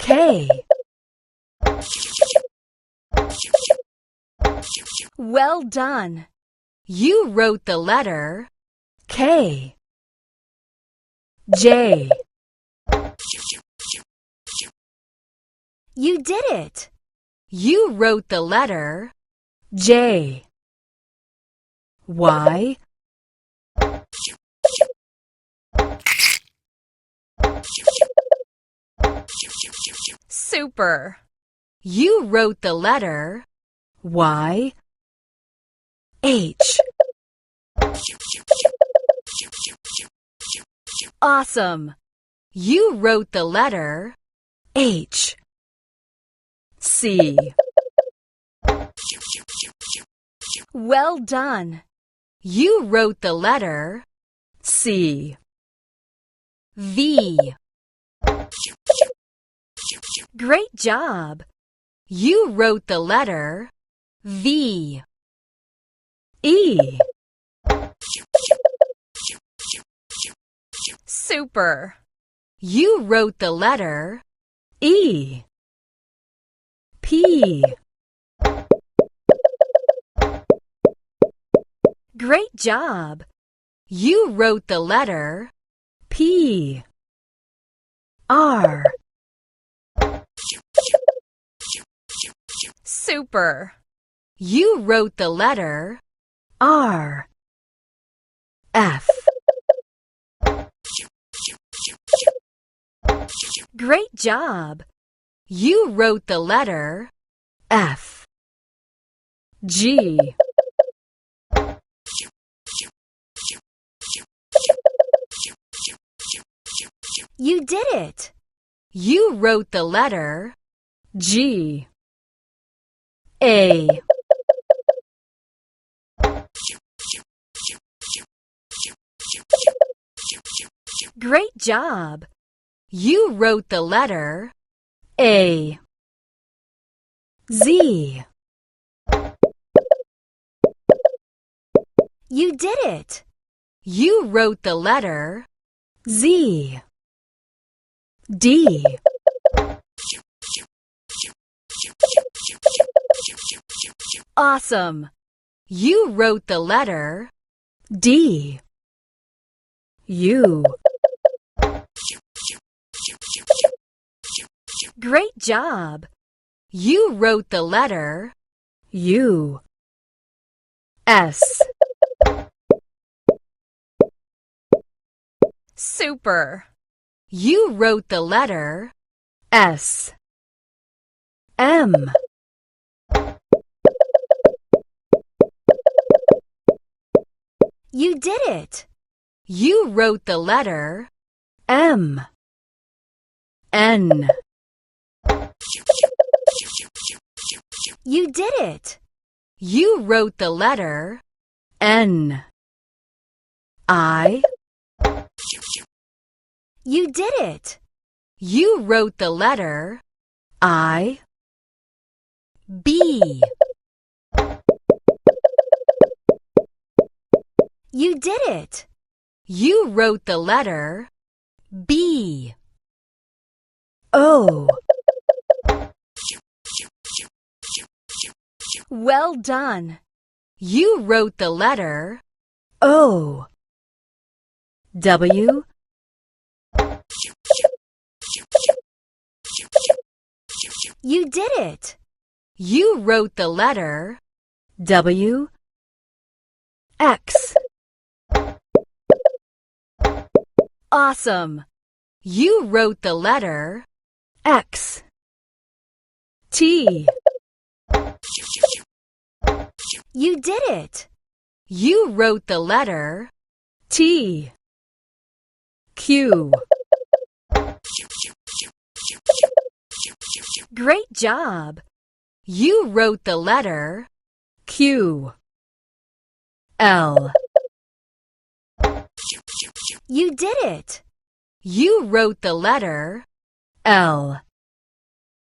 K. Well done. You wrote the letter K. J. You did it. You wrote the letter J. Y. Super. You wrote the letter Y. H. Awesome. You wrote the letter H. C. Well done. You wrote the letter C. V. Great job. You wrote the letter V. E. Super. You wrote the letter E. P. Great job. You wrote the letter P. R. Super. You wrote the letter R. F. Great job. You wrote the letter F. G. You did it. You wrote the letter G. A. Great job. You wrote the letter A. Z. You did it. You wrote the letter Z. D. Awesome. You wrote the letter D. U. Great job. You wrote the letter U. S. Super. You wrote the letter S. M. You did it. You wrote the letter M. N. You did it. You wrote the letter N. I. You did it. You wrote the letter I. B. You did it. You wrote the letter B. O. Well done. You wrote the letter O. W. You did it. You wrote the letter W. X. Awesome. You wrote the letter X. T. You did it. You wrote the letter T. Q. Great job. You wrote the letter Q. L. You did it. You wrote the letter L.